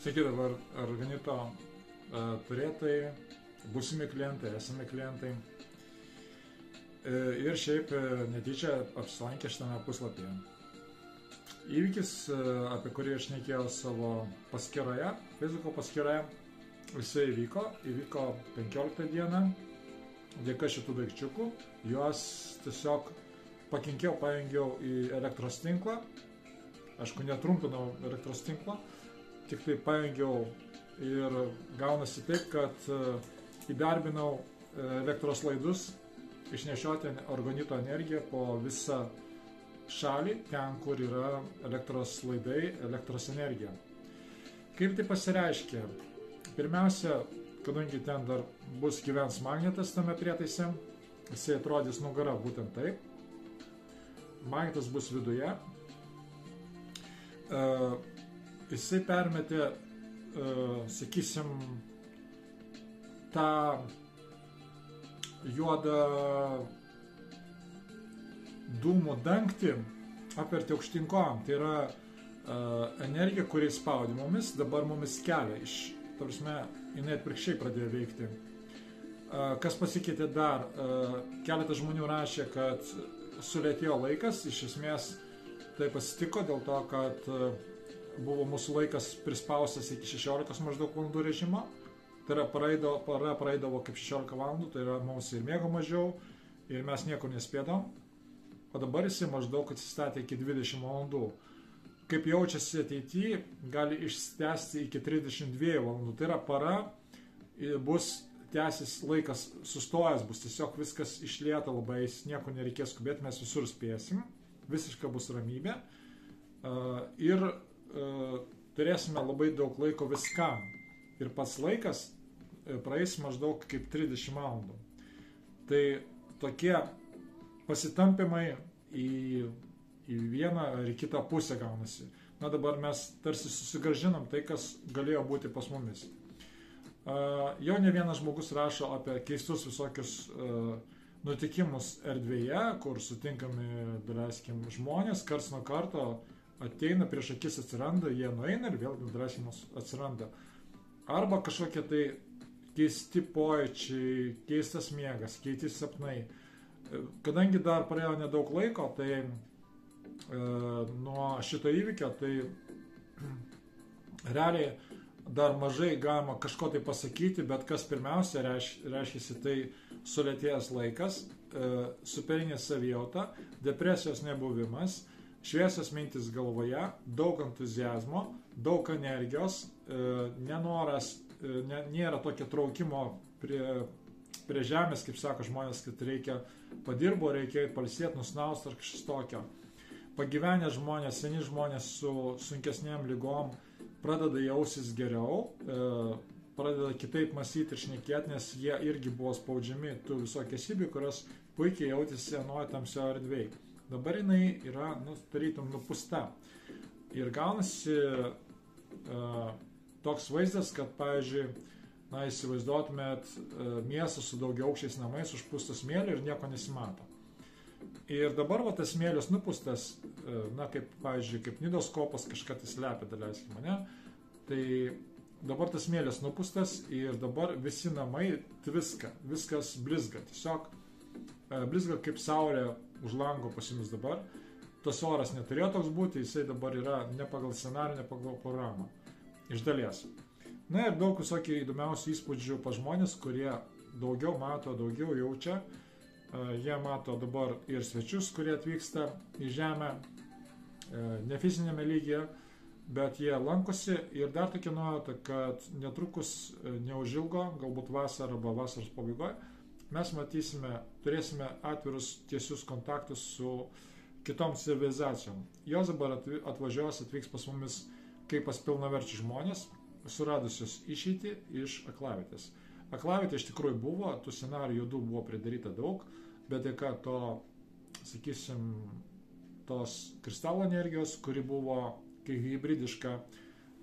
Sveiki dabar Organito turėtojai, būsimi klientai, esami klientai. Ir šiaip netyčia apsilankė šitame puslapyje. Įvykis, apie kurį aš šnekėjau savo paskyroje, Facebooko paskyroje, jisai įvyko 15 dieną, dėka šitų daikčiukų. Juos tiesiog pajungiau į elektros tinklą. Aišku, netrumpinau elektros tinklą, tik tai pajungiau ir gaunasi taip, kad įdarbinau elektros laidus išnešioti Organito energiją po visą šalį, ten, kur yra elektros laidai, elektros energija. Kaip tai pasireiškia? Pirmiausia, kadangi ten dar gyvens magnetas tame prietaise, jisai atrodys nugara būtent taip. Magnetas bus viduje. Jisai permetė, sakysim, tą juodą dūmų dangtį apvertė aukštyn kojom. Tai yra energija, kuri spaudė mumis, dabar mumis kelia. Ta prasme, jinai atvirkščiai pradėjo veikti. Kas pasikeitė dar? Keletas žmonių rašė, kad sulėtėjo laikas. Iš esmės tai pasitiko dėl to, kad buvo mūsų laikas prispaustas iki 16 maždaug valandų režimo. Tai yra para praeidavo kaip 16 valandų, tai yra mums ir miego mažiau ir mes niekur nespėdom. O dabar jisai maždaug atsistatė iki 20 valandų. Kaip jaučiasi ateityje, gali išsitęsti iki 32 valandų. Tai yra para, bus tęsis laikas sustojęs, bus tiesiog viskas išlieta labai, nieko nereikės skubėti, mes visur spėsim, visiška bus ramybė ir turėsime labai daug laiko viskam. Ir pats laikas praeis maždaug kaip 30 valandų. Tai tokie pasitampimai į vieną ar į kitą pusę gaunasi. Na dabar mes tarsi susigrąžinam tai, kas galėjo būti pas mumis. Jau ne vienas žmogus rašo apie keistus visokius nutikimus erdvėje, kur sutinkami, daleiskim, žmonės, karts nuo karto ateina, prieš akis atsiranda, jie nueina ir vėl drąsimas atsiranda. Arba kažkokie tai keisti pojūčiai, keistas miegas, keisti sapnai. Kadangi dar praėjo nedaug laiko, tai nuo šito įvykio, tai realiai dar mažai galima kažko tai pasakyti, bet kas pirmiausia reiškia tai sulėtėjęs laikas, superinė savijauta, depresijos nebuvimas, šviesios mintis galvoje, daug entuzijazmo, daug energijos, nenoras, nėra tokio traukimo prie žemės, kaip sako žmonės, kad reikia padirbo, reikia palsėti, nusnausti ar kažkas tokio. Pagyvenę žmonės, seni žmonės su sunkesnėm lygom pradeda jausis geriau, pradeda kitaip mąstyti ir šnekėti, nes jie irgi buvo spaudžiami tų visokių esybių, kurios puikiai jautėsi senoje tamsioje erdvėje. Dabar jinai yra, tarytum, nupusta. Ir gaunasi toks vaizdas, kad, pavyzdžiui, įsivaizduotumėt miestą su daugiaaukščiais namais, užpūstas smėliu ir nieko nesimato. Ir dabar tas smėlis nupustas, kaip, pavyzdžiui, kaip Nidos kopas kažką tai slepia, daleiskim, ne? Tai dabar tas smėlis nupustas ir dabar visi namai tviska, viskas blizga, tiesiog blizga kaip saulė už lango pas jumis dabar. Tas oras neturėjo toks būti, jisai dabar yra ne pagal scenarių, ne pagal programą. Iš dalies. Na ir daug visokių įdomiausių įspūdžių pas žmonės, kurie daugiau mato, daugiau jaučia. Jie mato dabar ir svečius, kurie atvyksta į žemę, ne fizinėme lygyje, bet jie lankosi. Ir dar tokia nuojauta, kad netrukus, neužilgo, galbūt vasarą arba vasaros pabaigoje, mes turėsime atvirus tiesius kontaktus su kitom civilizacijom. Jos dabar atvyks pas mumis kaip pas pilnaverčius žmonės, suradusius išeitį iš aklavietės. Aklavietė iš tikrųjų buvo, tų scenarijų juodų buvo pridaryta daug, bet dėka to, sakysim, tos kristalo energijos, kuri buvo kaip hybridiška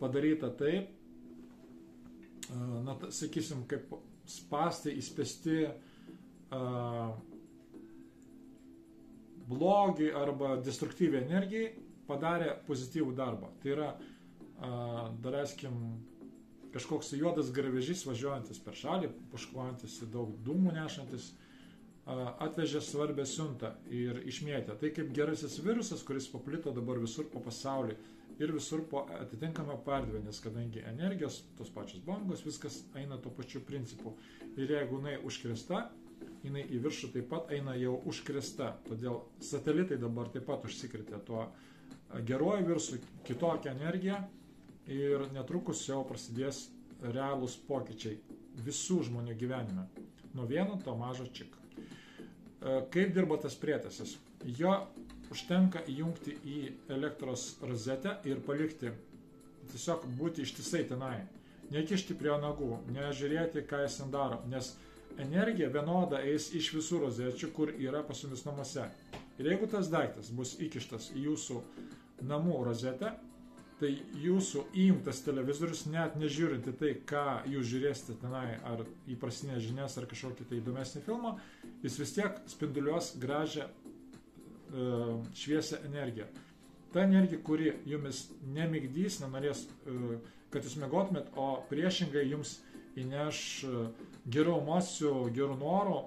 padaryta taip, sakysim, kaip spąstai įspėsti blogį arba destruktyvią energiją, padarė pozityvų darbą. Tai yra, daleiskim, kažkoks juodas garvežys važiuojantis per šalį, puškuojantis ir daug dūmų nešantis, atvežė svarbę siuntą ir išmėtė. Tai kaip gerasis virusas, kuris paplito dabar visur po pasaulį ir visur po atitinkamą perdvę, nes kadangi energijos, tos pačios bangos, viskas eina tuo pačiu principu. Ir jeigu jinai užkrėsta, jinai į viršų taip pat eina jau užkrėsta. Todėl satelitai dabar taip pat užsikrėtė tuo geruoju virusu, kitokią energiją ir netrukus jau prasidės realūs pokyčiai visų žmonių gyvenime. Nuo vieno to mažo čik. Kaip dirba tas prietaisas? Jo užtenka įjungti į elektros rozetę ir palikti, tiesiog būti ištisai tenai. Nekišti prie nagų, nežiūrėti, ką jis ten daro, nes energija vienoda eis iš visų rozečių, kur yra pas jumis namuose. Ir jeigu tas daiktas bus įkištas į jūsų namų rozetę, tai jūsų įjungtas televizorius, net nežiūrinti tai, ką jūs žiūrėsite tenai, ar įprastinės žinias, ar kažkokį tai įdomesnį filmą, jis vis tiek spinduliuos gražią šviesią energiją. Ta energija, kuri jumis nemigdys, nenorės, kad jūs miegotumėt, o priešingai jums įneš gerų emocijų, gerų norų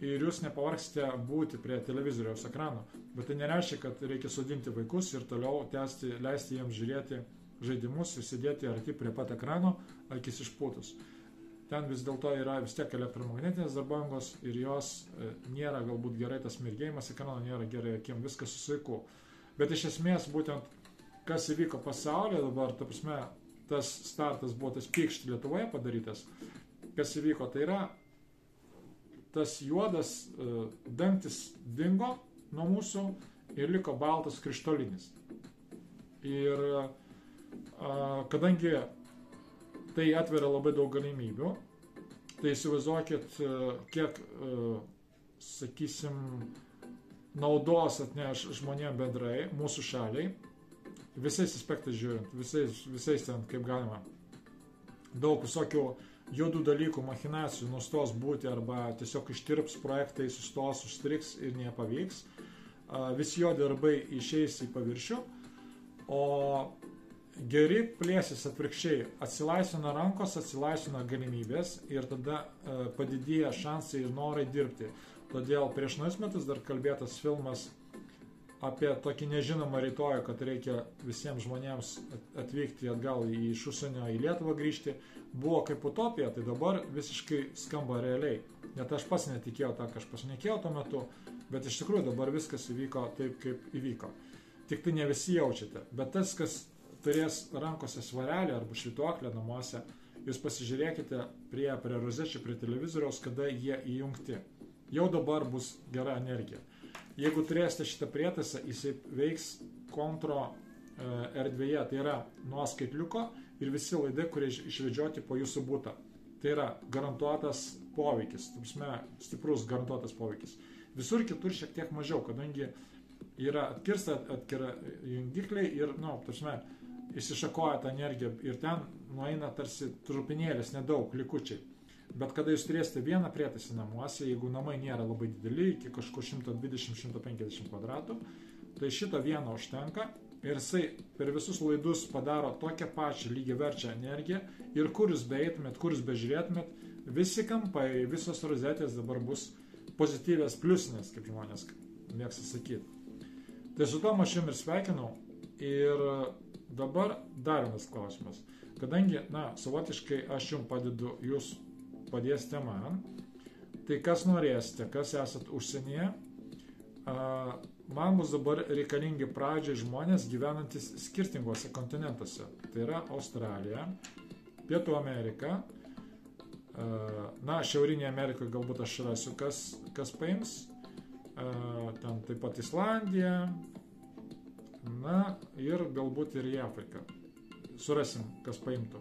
ir jūs nepavargsite būti prie televizoriaus ekrano. Bet tai nereiškia, kad reikia sodinti vaikus ir toliau leisti jiems žiūrėti žaidimus ir sėdėti arti prie pat ekrano, akis išpūtus. Ten vis dėlto yra vis tiek elektromagnetinės bangos ir jos nėra galbūt gerai, tas mirgėjimas ekrano nėra gerai akim, viskas su saiku. Bet iš esmės būtent, kas įvyko pasaulyje dabar, ta prasme, tas startas buvo tas pykšt Lietuvoje padarytas, kas įvyko, tai yra tas juodas dangtis dingo nuo mūsų ir liko baltas krištolinis. Ir kadangi tai atveria labai daug galimybių, tai įsivaizduokit, kiek, sakysim, naudos atneš žmonėm bendrai, mūsų šaliai, visais aspektais žiūrint, visais ten kaip galima. Daug visokių juodų dalykų, machinacijų nustos būti arba tiesiog ištirps projektai, sustos, užstriks ir nepavyks. Visi jo darbai išeis į paviršių, o geri plėsis atvirkščiai, atsilaisvina rankos, atsilaisvina galimybės ir tada padidėja šansai ir norai dirbti. Todėl prieš naujus metus dar kalbėtas filmas apie tokį nežinomą rytojų, kad reikia visiems žmonėms atvykti atgal iš užsienio į Lietuvą grįžti, buvo kaip utopija, tai dabar visiškai skamba realiai. Net aš pats netikėjau tą, ką aš pašnekėjau tuo metu, bet iš tikrųjų dabar viskas įvyko taip, kaip įvyko. Tik tai ne visi jaučiate, bet tas, kas turės rankose svarelį arba švytuoklę namuose, jūs pasižiūrėkite prie rozečių, prie televizoriaus, kada jie įjungti. Jau dabar bus gera energija. Jeigu turėsite šitą prietaisą, jisai veiks kontro erdvėje, tai yra nuo skaitliuko ir visi laidai, kurie išvedžioti po jūsų butą. Tai yra garantuotas poveikis, stiprus garantuotas poveikis. Visur kitur šiek tiek mažiau, kadangi yra atkirsta jungikliai ir, išsišakoja tą energiją ir ten nueina tarsi trupinėlis, nedaug, likučiai. Bet kada jūs turėsite vieną prietaisą namuose, jeigu namai nėra labai dideli, iki kažkur 120-150 kvadratų, tai šito vieno užtenka ir jisai per visus laidus padaro tokią pačią lygiaverčią energiją ir kur jūs beeitumėt, kur jūs bežiūrėtumėt, visi kampai, visos rozetės dabar bus pozityvės pliusinės, kaip žmonės mėgsta sakyti. Tai su tom aš jums ir sveikinau ir dabar dar vienas klausimas. Kadangi, savotiškai aš jums padedu, jūs padėsite man, tai kas norėsite, kas esat užsienyje, man bus dabar reikalingi pradžiai žmonės gyvenantis skirtingose kontinentuose. Tai yra Australija, Pietų Amerika, Šiaurinėje Amerikoje galbūt aš rasiu, kas paims, ten taip pat Islandija, ir galbūt ir į Afriką. Surasim, kas paimtų.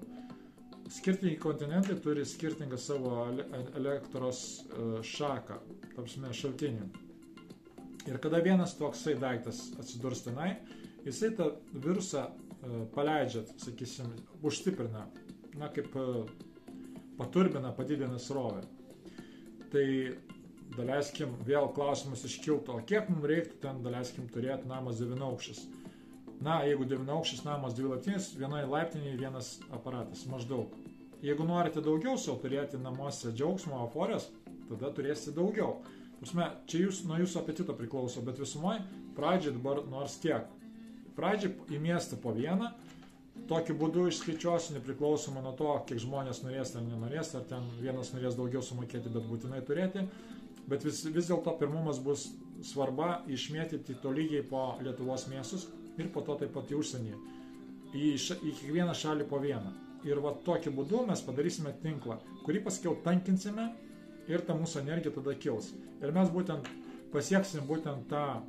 Skirtingi kontinentai turi skirtingą savo elektros šaką, šaltinį. Ir kada vienas toksai daiktas atsidurs tenai, jisai tą virusą paleidžia, sakysim, užstiprina, kaip paturbina, padidina srovę. Tai daleiskim, vėl klausimas iškiltų, o kiek mums reiktų ten, daleiskim, turėti namas 9-aukštis? Jeigu 9-aukštis namas 2 laiptinės, vienoje laiptinėje vienas aparatas, maždaug. Jeigu norite daugiau savo turėti namuose džiaugsmo, euforijos, tada turėsite daugiau. Prasme, čia nuo jūsų apetito priklauso, bet visumoje pradžiai dabar nors tiek. Pradžiai į miestą po vieną, tokiu būdu išskaičiuosiu nepriklausomai nuo to, kiek žmonės norės ar nenorės, ar ten vienas norės daugiau sumokėti, bet būtinai turėti. Bet vis dėlto pirmumas bus svarba išmėtyti tolygiai po Lietuvos miestus ir po to taip pat į užsienį. Į kiekvieną šalį po vieną. Ir va tokiu būdu mes padarysime tinklą, kurį paskiau tankinsime ir ta mūsų energija tada kils. Ir mes būtent pasieksim būtent tą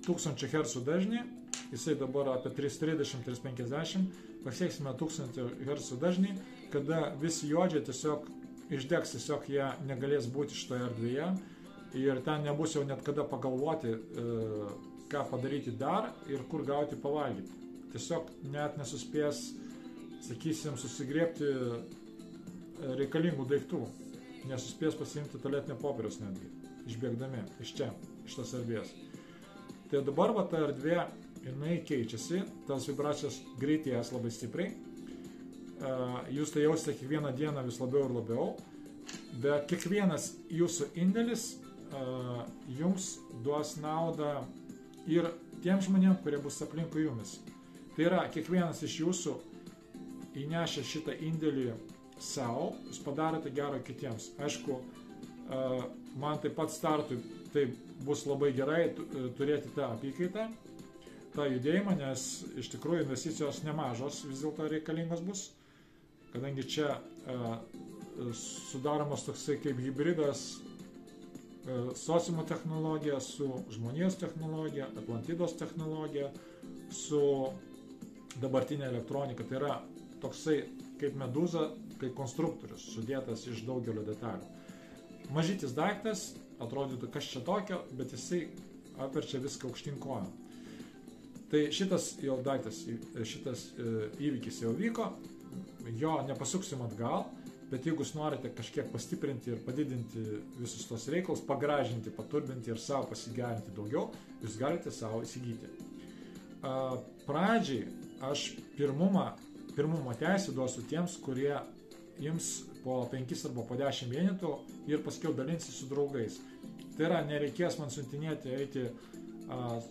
1000 Hz dažnį, jisai dabar apie 330-350, pasieksime 1000 Hz dažnį, kada visi juodžiai tiesiog išdegs, tiesiog jie negalės būti šitoje erdvėje ir ten nebus jau net kada pagalvoti, ką padaryti dar ir kur gauti pavalgyti. Tiesiog net nesuspės, sakysim, susigriebti reikalingų daiktų, nesuspės pasiimti tualetinio popieriaus netgi, išbėgdami iš čia, iš tos erdvės. Tai dabar va ta erdvė, jinai keičiasi, tas vibracijos greitės labai stipriai, jūs tai jausite kiekvieną dieną vis labiau ir labiau, bet kiekvienas jūsų indėlis jums duos naudą ir tiem žmonėm, kurie bus aplinkui jumis. Tai yra, kiekvienas iš jūsų įnešę šitą indėlį savo, jūs padarote gero kitiems. Aišku, man taip pat startui tai bus labai gerai turėti tą apykaitą, tą judėjimą, nes iš tikrųjų investicijos nemažos vis dėlto reikalingos bus, kadangi čia sudaromas toksai kaip hybridas sociumo technologija su žmonijos technologija, Atlantidos technologija, su dabartinė elektronika. Tai yra toksai kaip medūza, kaip konstruktorius, sudėtas iš daugelio detalių. Mažytis daiktas, atrodytų kas čia tokio, bet jisai apverčia viską aukštyn kojom. Tai šitas jau daiktas, šitas įvykis jau vyko, jo nepasuksim atgal, bet jeigu jūs norite kažkiek pastiprinti ir padidinti visus tos reikalus, pagražinti, paturbinti ir savo pasigerinti daugiau, jūs galite savo įsigyti. Pradžiai aš pirmumo teisę duosiu tiems, kurie jums po 5 arba po 10 vienetų ir paskiau dalinsi su draugais. Tai yra, nereikės man siuntinėti, eiti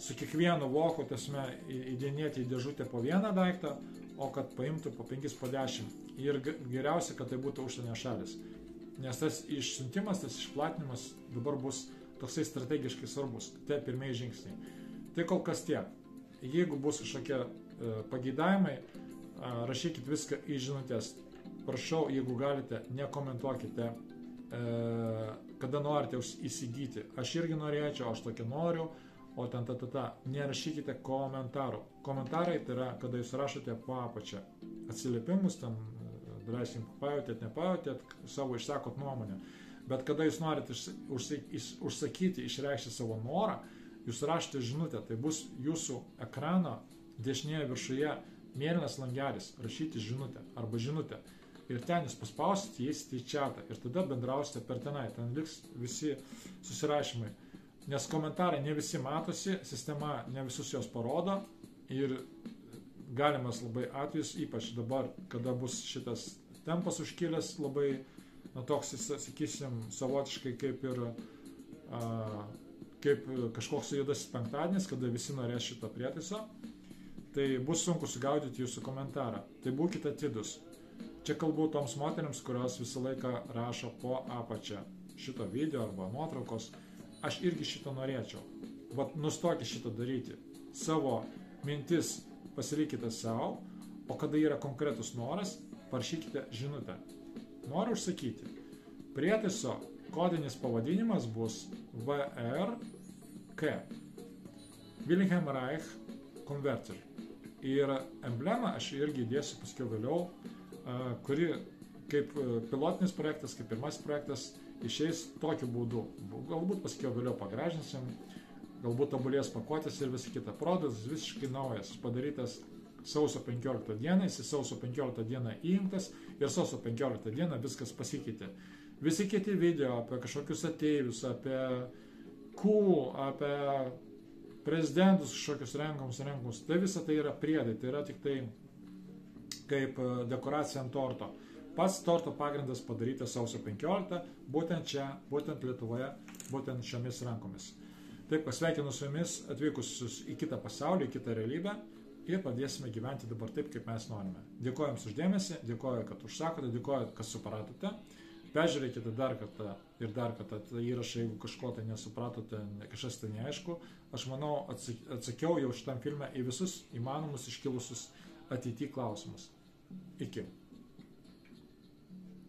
su kiekvienu voku, tiesme, įdėnėti į dėžutę po vieną daiktą, o kad paimtų po 5, po 10. Ir geriausia, kad tai būtų užsienio šalis. Nes tas išsiuntimas, tas išplatinimas dabar bus toksai strategiškai svarbus. Tai pirmieji žingsniai. Tai kol kas tiek. Jeigu bus kažkokie pageidavimai, rašykit viską į žinutės. Prašau, jeigu galite, nekomentuokite, kada norite įsigyti. Aš irgi norėčiau, aš tokia noriu, o ten nerašykite komentarų. Komentarai tai yra, kada jūs rašote po apačią atsiliepimus, ten daleiskim, pajutėt, nepajutėt, savo išsakot nuomonę. Bet kada jūs norite užsakyti, išreikšti savo norą, jūs rašote žinutę, tai bus jūsų ekrano dešinėje viršuje mėlynas langelis, rašyti žinutę arba žinutę. Ir ten jūs paspausite, įeisite į chatą ir tada bendrausite per tenai, ten liks visi susirašymai. Nes komentarai ne visi matosi, sistema ne visus jos parodo ir galimas labai atvejis, ypač dabar, kada bus šitas tempas užkilęs labai, toks, sakysim, savotiškai kaip ir kaip kažkoks juodasis penktadienis, kada visi norės šito prietaiso, tai bus sunku sugaudyti jūsų komentarą. Tai būkite atidus. Čia kalbu toms moteriams, kurios visą laiką rašo po apačią šito video arba nuotraukos. Aš irgi šito norėčiau. Vat nustokite šito daryti. Savo mintis pasilikite savo, o kada yra konkretus noras, parašykite žinutę. Noriu užsakyti. Prietaiso kodinis pavadinimas bus VRK. Wilhelm Reich Converter. Ir emblemą aš irgi įdėsiu paskiau vėliau, kuri kaip pilotinis projektas, kaip pirmasis projektas, išeis tokiu būdu. Galbūt paskiau vėliau pagražinsim, galbūt tobulės pakuotės ir visi kita. Produktas visiškai naujas, padarytas sausio 15 dieną, jis sausio 15 dieną įjungtas ir sausio 15 dieną viskas pasikeitė. Visi kiti video apie kažkokius ateivius, apie apie prezidentus kažkokius renkamus, tai visa tai yra priedai, tai yra tik tai kaip dekoracija ant torto. Pats torto pagrindas padarytas sausio 15, būtent čia, būtent Lietuvoje, būtent šiomis rankomis. Taip, pasveikinu su jumis atvykusius į kitą pasaulį, į kitą realybę ir padėsime gyventi dabar taip, kaip mes norime. Dėkoju jums uždėmesį, dėkoju, kad užsakote, dėkoju, kad supratote. Peržiūrėkite dar kartą ir dar kartą tą įrašą, jeigu kažko tai nesupratote, kažkas tai neaišku. Aš manau, atsakiau jau šitam filme į visus įmanomus iškilusius ateityje klausimus. Iki.